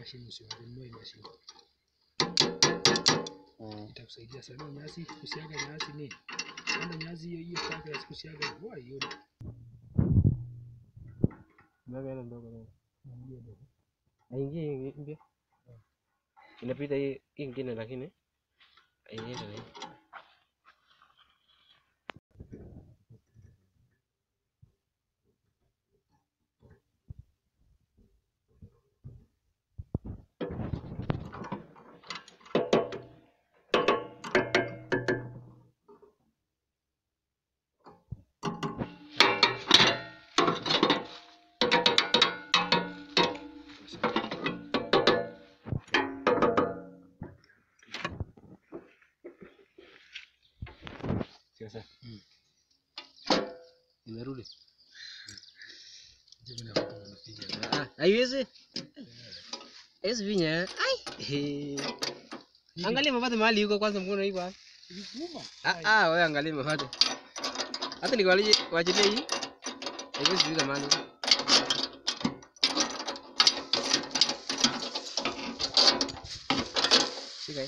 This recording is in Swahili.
mashine, usinunue mashine. Itakusaidia sana nyasi, kusiaga nyasi nini? Kama nyasi hiyo staka ya kusiaga huwa hiyo. Mbona ndogo ndogo? Aingie mbio. Inapita hii ingine lakini haiende. Sasa. Imerudi. Jibina hapo wanapiga. Haiwezi. Haiwezi vinya. Ai. Angalia mabati mahali yuko kwanza mkono hivi hapa. Nikuma. Wewe angalia mabati. Hata niwachilie hii. Haiwezi vika mahali. Sika.